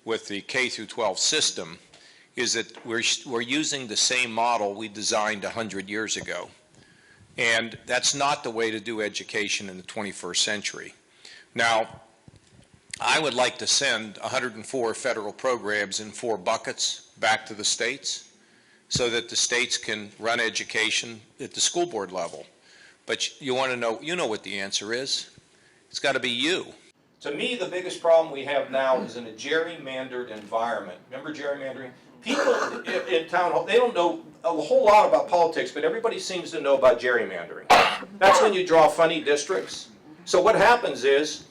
with the K through 12 system is that we're using the same model we designed 100 years ago. And that's not the way to do education in the 21st century. Now, I would like to send 104 federal programs in 4 buckets back to the states so that the states can run education at the school board level. But you want to know, you know what the answer is. It's got to be you. To me, the biggest problem we have now is in a gerrymandered environment. Remember gerrymandering? People in town hall, they don't know a whole lot about politics, but everybody seems to know about gerrymandering. That's when you draw funny districts. So what happens is,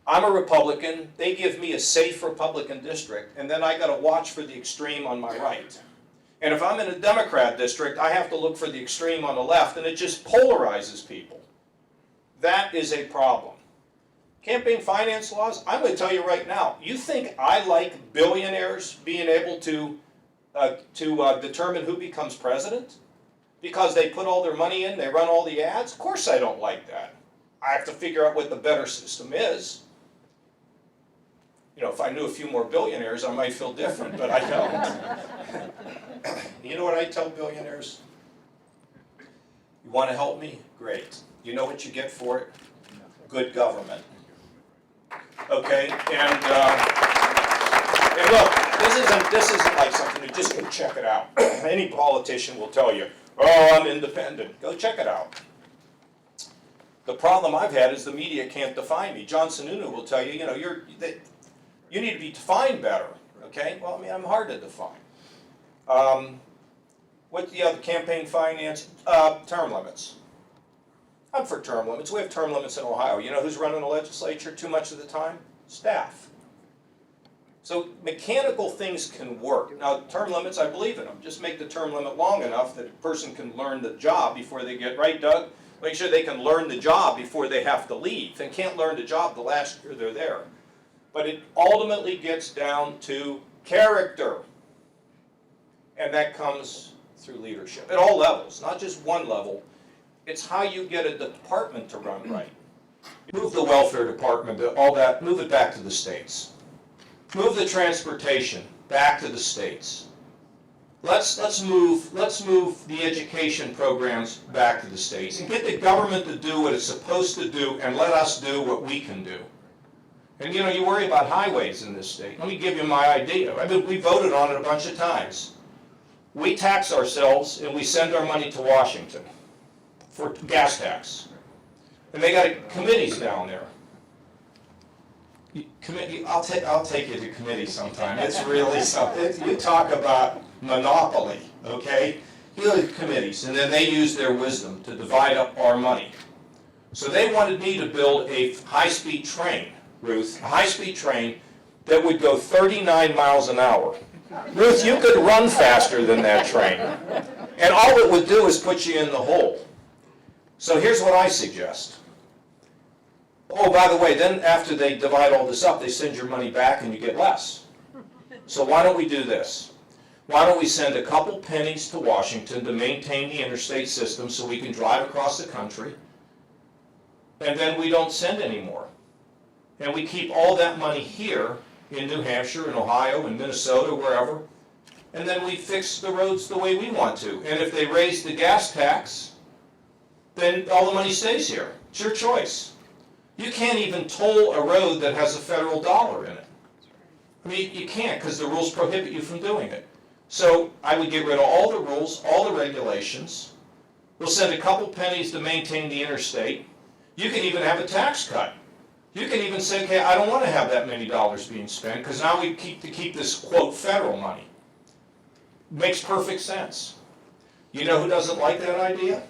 I'm a Republican, they give me a safe Republican district, and then I got to watch for the extreme on my right. And if I'm in a Democrat district, I have to look for the extreme on the left, and it just polarizes people. That is a problem. Campaign finance laws, I'm going to tell you right now, you think I like billionaires being able to determine who becomes president? Because they put all their money in, they run all the ads? Of course I don't like that. I have to figure out what the better system is. You know, if I knew a few more billionaires, I might feel different, but I don't. You know what I tell billionaires? You want to help me? Great. You know what you get for it? Good government. Okay, and look, this isn't like something you just go check it out. Any politician will tell you, oh, I'm independent. Go check it out. The problem I've had is the media can't define me. John Sununu will tell you, you know, you need to be defined better. Okay, well, I mean, I'm hard to define. What's the other campaign finance? Term limits. I'm for term limits. We have term limits in Ohio. You know who's running the legislature too much of the time? Staff. So mechanical things can work. Now, term limits, I believe in them. Just make the term limit long enough that a person can learn the job before they get, right, Doug? Make sure they can learn the job before they have to leave. They can't learn the job the last year they're there. But it ultimately gets down to character. And that comes through leadership at all levels, not just one level. It's how you get a department to run right. Move the welfare department, all that, move it back to the states. Move the transportation back to the states. Let's move the education programs back to the states and get the government to do what it's supposed to do and let us do what we can do. And you know, you worry about highways in this state. Let me give you my idea. I mean, we voted on it a bunch of times. We tax ourselves and we send our money to Washington for gas tax. And they got committees down there. I'll take you to committee sometime. It's really something. You talk about monopoly, okay? You go to committees, and then they use their wisdom to divide up our money. So they wanted me to build a high-speed train, Ruth, a high-speed train that would go 39 miles an hour. Ruth, you could run faster than that train. And all it would do is put you in the hole. So here's what I suggest. Oh, by the way, then after they divide all this up, they send your money back and you get less. So why don't we do this? Why don't we send a couple pennies to Washington to maintain the interstate system so we can drive across the country, and then we don't send any more. And we keep all that money here in New Hampshire, in Ohio, in Minnesota, wherever, and then we fix the roads the way we want to. And if they raise the gas tax, then all the money stays here. It's your choice. You can't even toll a road that has a federal dollar in it. I mean, you can't because the rules prohibit you from doing it. So I would get rid of all the rules, all the regulations. We'll send a couple pennies to maintain the interstate. You can even have a tax cut. You can even say, okay, I don't want to have that many dollars being spent because now we keep this, quote, federal money. Makes perfect sense. You know who doesn't like that idea?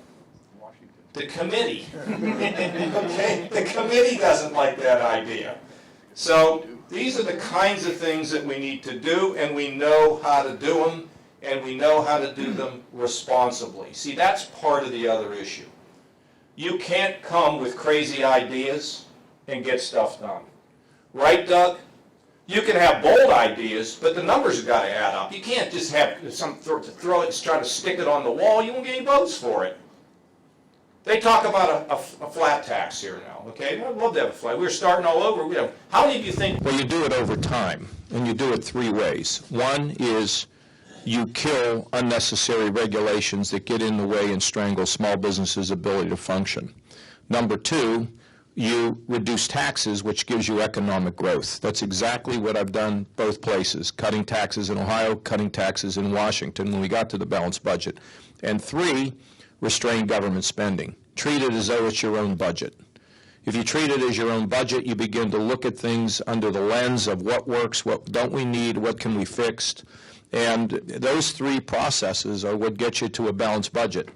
The committee. Okay? The committee doesn't like that idea. So these are the kinds of things that we need to do, and we know how to do them, and we know how to do them responsibly. See, that's part of the other issue. You can't come with crazy ideas and get stuff done. Right, Doug? You can have bold ideas, but the numbers have got to add up. You can't just have some throw it, try to stick it on the wall. You won't get any votes for it. They talk about a flat tax here now, okay? I'd love to have a flat. We're starting all over. How many of you think? Well, you do it over time, and you do it three ways. One is you kill unnecessary regulations that get in the way and strangle small businesses' ability to function. Number two, you reduce taxes, which gives you economic growth. That's exactly what I've done both places, cutting taxes in Ohio, cutting taxes in Washington when we got to the balanced budget. And three, restrain government spending. Treat it as though it's your own budget. If you treat it as your own budget, you begin to look at things under the lens of what works, what don't we need, what can we fix. And those three processes are what get you to a balanced budget.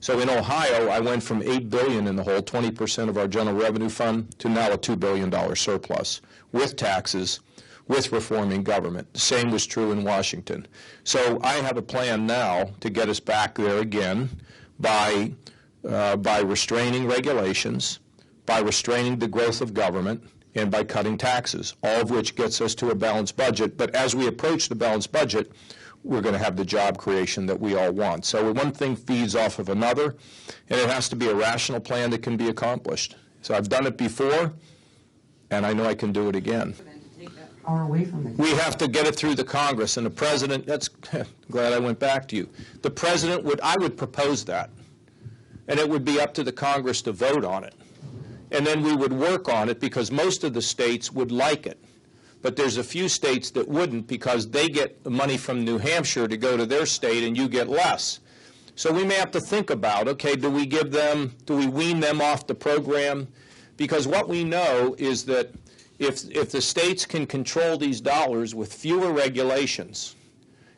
So in Ohio, I went from $8 billion in the hole, 20% of our general revenue fund, to now a $2 billion surplus with taxes, with reforming government. The same was true in Washington. So I have a plan now to get us back there again by restraining regulations, by restraining the growth of government, and by cutting taxes, all of which gets us to a balanced budget. But as we approach the balanced budget, we're going to have the job creation that we all want. So one thing feeds off of another, and it has to be a rational plan that can be accomplished. So I've done it before, and I know I can do it again. We have to get it through the Congress, and the President, that's glad I went back to you. The President I would propose that, and it would be up to the Congress to vote on it. And then we would work on it because most of the states would like it. But there's a few states that wouldn't because they get money from New Hampshire to go to their state and you get less. So we may have to think about, okay, do we wean them off the program? Because what we know is that if the states can control these dollars with fewer regulations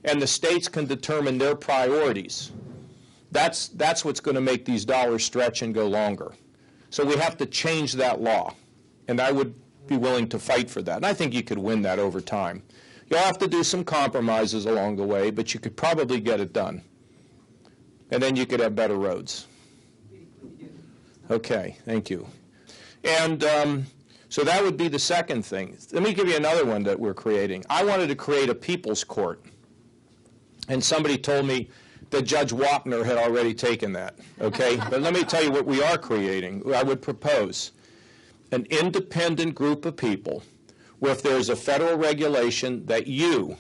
and the states can determine their priorities, that's what's going to make these dollars stretch and go longer. So we have to change that law, and I would be willing to fight for that. And I think you could win that over time. You'll have to do some compromises along the way, but you could probably get it done. And then you could have better roads. Okay, thank you. And so that would be the second thing. Let me give you another one that we're creating. I wanted to create a people's court. And somebody told me that Judge Wapner had already taken that, okay? But let me tell you what we are creating. I would propose an independent group of people where if there's a federal regulation that you,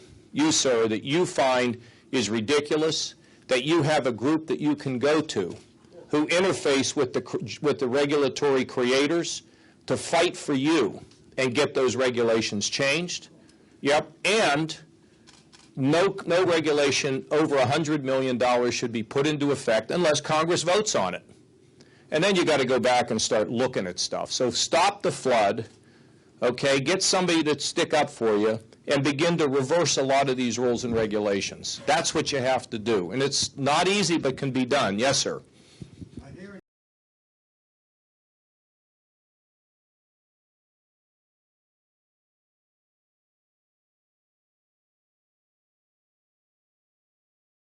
sir, that you find is ridiculous, that you have a group that you can go to who interface with the regulatory creators to fight for you and get those regulations changed. Yep, and no regulation over $100 million should be put into effect unless Congress votes on it. And then you got to go back and start looking at stuff. So stop the flood, okay, get somebody to stick up for you, and begin to reverse a lot of these rules and regulations. That's what you have to do. And it's not easy, but can be done. Yes, sir.